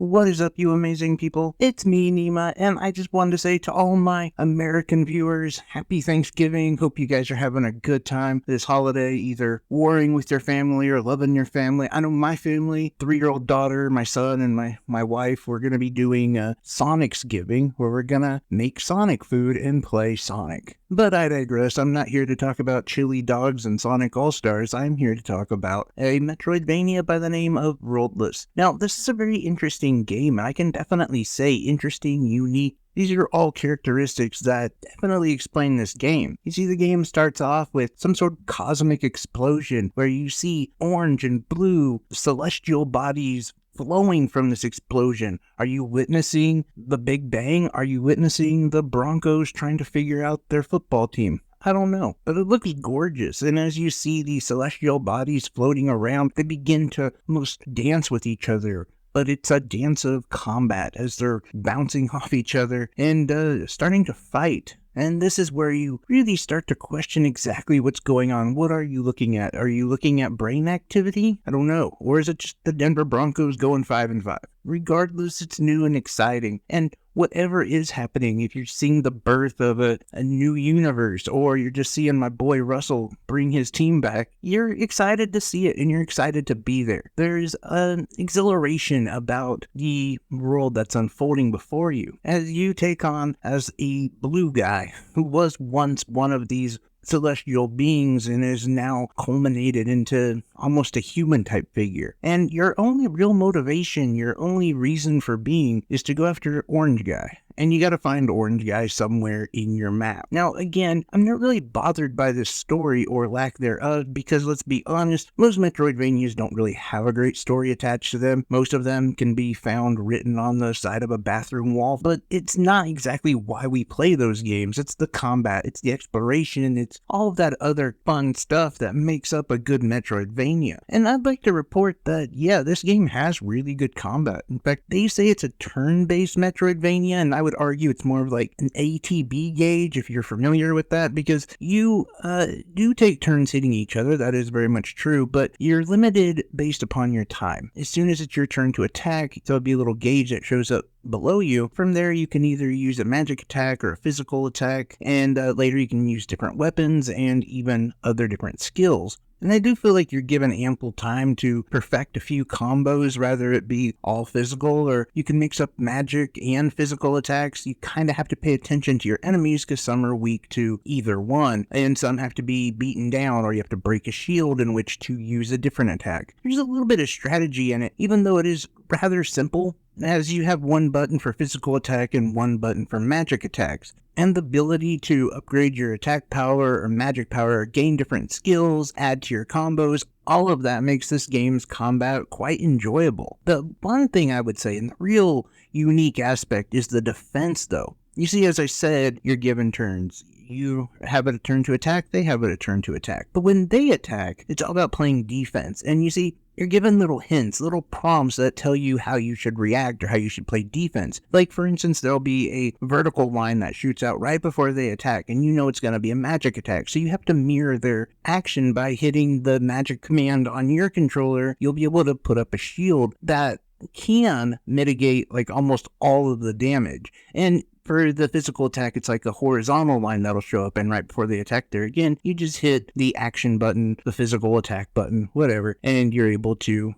What is up, you amazing people? It's me, Nima, and I just wanted to say to all my American viewers, happy Thanksgiving. Hope you guys are having a good time this holiday, either warring with your family or loving your family. I know my family, 3-year-old daughter, my son, and my wife, we're going to be doing Sonicsgiving, where we're going to make Sonic food and play Sonic. But I digress. I'm not here to talk about chili dogs and Sonic All-Stars. I'm here to talk about a Metroidvania by the name of Worldless. Now, this is a very interesting game, and I can definitely say interesting, unique. These are all characteristics that definitely explain this game. You see, the game starts off with some sort of cosmic explosion where you see orange and blue celestial bodies flowing from this explosion. Are you witnessing the Big Bang? Are you witnessing the Broncos trying to figure out their football team? I don't know, but it looks gorgeous, and as you see these celestial bodies floating around, they begin to almost dance with each other. But it's a dance of combat as they're bouncing off each other and starting to fight. And this is where you really start to question exactly what's going on. What are you looking at? Are you looking at brain activity? I don't know. Or is it just the Denver Broncos going 5-5? Regardless, it's new and exciting. And whatever is happening, if you're seeing the birth of a new universe, or you're just seeing my boy Russell bring his team back, you're excited to see it and you're excited to be there. There's an exhilaration about the world that's unfolding before you as you take on as a blue guy who was once one of these celestial beings and is now culminated into almost a human type figure. And your only real motivation, your only reason for being is to go after Orange Guy. And you gotta find Orange Guy somewhere in your map. Now, again, I'm not really bothered by this story or lack thereof because, let's be honest, most Metroidvanias don't really have a great story attached to them. Most of them can be found written on the side of a bathroom wall, but it's not exactly why we play those games. It's the combat, it's the exploration, it's all of that other fun stuff that makes up a good Metroidvania. And I'd like to report that, yeah, this game has really good combat. In fact, they say it's a turn-based Metroidvania, and I would argue it's more of like an ATB gauge, if you're familiar with that, because you do take turns hitting each other. That is very much true, but you're limited based upon your time. As soon as it's your turn to attack, there'll be a little gauge that shows up below you. From there, you can either use a magic attack or a physical attack, and later you can use different weapons and even other different skills. And I do feel like you're given ample time to perfect a few combos, whether it be all physical or you can mix up magic and physical attacks. You kind of have to pay attention to your enemies because some are weak to either one, and some have to be beaten down, or you have to break a shield in which to use a different attack. There's a little bit of strategy in it, even though it is rather simple, as you have one button for physical attack and one button for magic attacks. And the ability to upgrade your attack power or magic power, gain different skills, add to your combos, all of that makes this game's combat quite enjoyable. The one thing I would say, and the real unique aspect, is the defense though. You see, as I said, you're given turns. You have a turn to attack, they have a turn to attack. But when they attack, it's all about playing defense. And you see, you're given little hints, little prompts that tell you how you should react or how you should play defense. Like, for instance, there'll be a vertical line that shoots out right before they attack, and you know it's going to be a magic attack. So you have to mirror their action by hitting the magic command on your controller. You'll be able to put up a shield that can mitigate like almost all of the damage. And for the physical attack, it's like a horizontal line that'll show up, and right before they attack there again, you just hit the action button, the physical attack button, whatever, and you're able to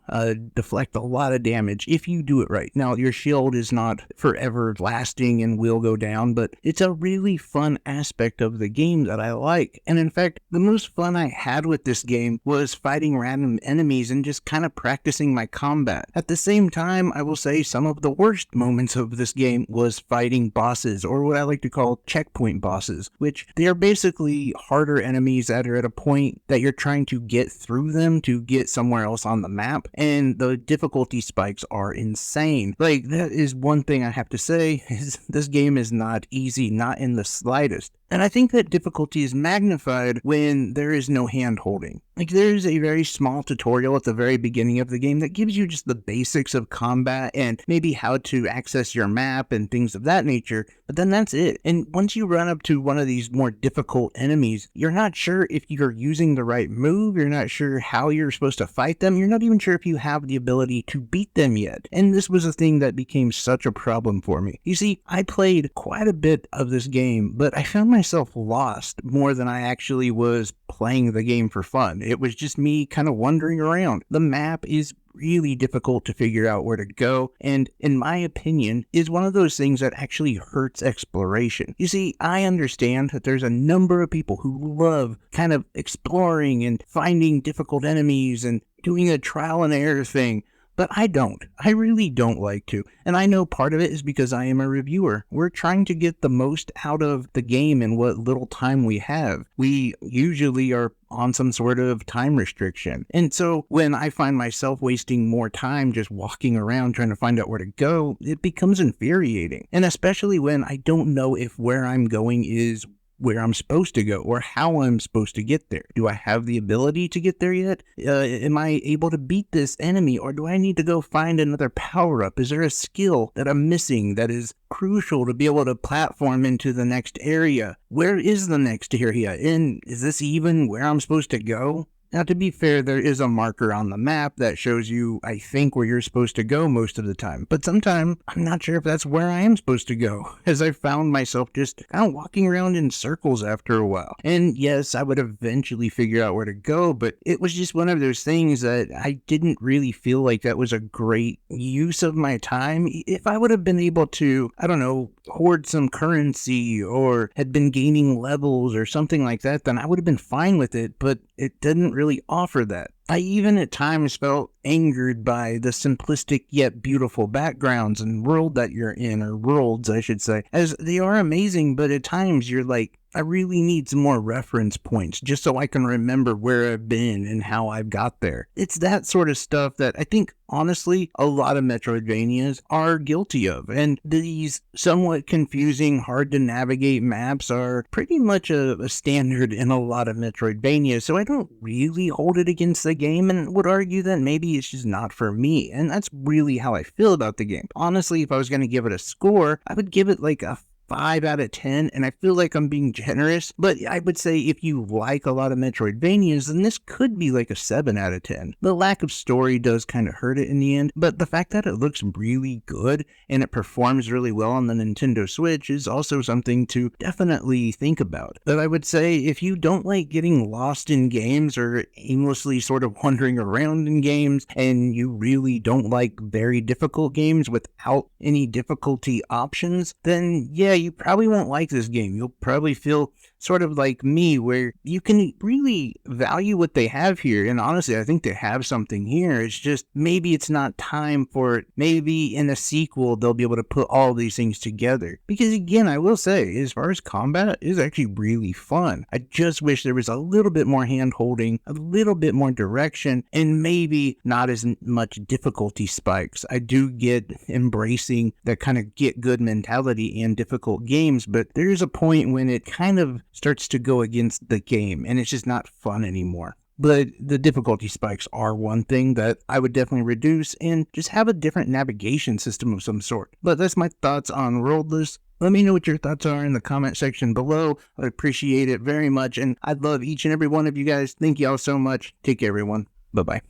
deflect a lot of damage if you do it right. Now, your shield is not forever lasting and will go down, but it's a really fun aspect of the game that I like. And in fact, the most fun I had with this game was fighting random enemies and just kind of practicing my combat. At the same time, I will say some of the worst moments of this game was fighting bosses, or what I like to call checkpoint bosses, which they are basically harder enemies that are at a point that you're trying to get through them to get somewhere else on the map, and the difficulty spikes are insane. Like, that is one thing I have to say, is this game is not easy, not in the slightest. And I think that difficulty is magnified when there is no hand holding. Like, there's a very small tutorial at the very beginning of the game that gives you just the basics of combat and maybe how to access your map and things of that nature, but then that's it. And once you run up to one of these more difficult enemies, you're not sure if you're using the right move, you're not sure how you're supposed to fight them, you're not even sure if you have the ability to beat them yet. And this was a thing that became such a problem for me. You see, I played quite a bit of this game, but I found myself lost more than I actually was playing the game for fun. It was just me kind of wandering around. The map is really difficult to figure out where to go, and in my opinion, is one of those things that actually hurts exploration. You see, I understand that there's a number of people who love kind of exploring and finding difficult enemies and doing a trial and error thing, but I don't. I really don't like to. And I know part of it is because I am a reviewer. We're trying to get the most out of the game in what little time we have. We usually are on some sort of time restriction. And so when I find myself wasting more time just walking around trying to find out where to go, it becomes infuriating. And especially when I don't know if where I'm going is where I'm supposed to go or how I'm supposed to get there. Do I have the ability to get there yet? Am I able to beat this enemy, or do I need to go find another power-up? Is there a skill that I'm missing that is crucial to be able to platform into the next area? Where is the next area? And is this even where I'm supposed to go? Now, to be fair, there is a marker on the map that shows you, I think, where you're supposed to go most of the time. But sometimes, I'm not sure if that's where I am supposed to go, as I found myself just kind of walking around in circles after a while. And yes, I would eventually figure out where to go, but it was just one of those things that I didn't really feel like that was a great use of my time. If I would have been able to, I don't know, hoard some currency or had been gaining levels or something like that, then I would have been fine with it, but it didn't really offer that. I even at times felt angered by the simplistic yet beautiful backgrounds and world that you're in, or worlds I should say, as they are amazing, but at times you're like, I really need some more reference points just so I can remember where I've been and how I've got there. It's that sort of stuff that I think, honestly, a lot of Metroidvanias are guilty of, and these somewhat confusing, hard to navigate maps are pretty much a standard in a lot of Metroidvanias, so I don't really hold it against the game and would argue that maybe it's just not for me, and that's really how I feel about the game. Honestly, if I was going to give it a score, I would give it like a 5 out of 10, and I feel like I'm being generous, but I would say if you like a lot of Metroidvanias, then this could be like a 7 out of 10. The lack of story does kind of hurt it in the end, but the fact that it looks really good and it performs really well on the Nintendo Switch is also something to definitely think about. But I would say if you don't like getting lost in games or aimlessly sort of wandering around in games, and you really don't like very difficult games without any difficulty options, then yeah, you probably won't like this game. You'll probably feel sort of like me, where you can really value what they have here. And honestly, I think they have something here. It's just maybe it's not time for it. Maybe in a sequel, they'll be able to put all these things together. Because again, I will say, as far as combat, it's actually really fun. I just wish there was a little bit more hand holding, a little bit more direction, and maybe not as much difficulty spikes. I do get embracing that kind of get good mentality in difficult games, but there's a point when it kind of starts to go against the game and it's just not fun anymore. But the difficulty spikes are one thing that I would definitely reduce and just have a different navigation system of some sort. But that's my thoughts on Worldless. Let me know what your thoughts are in the comment section below. I'd appreciate it very much, and I'd love each and every one of you guys. Thank you all so much. Take care, everyone. Bye-bye.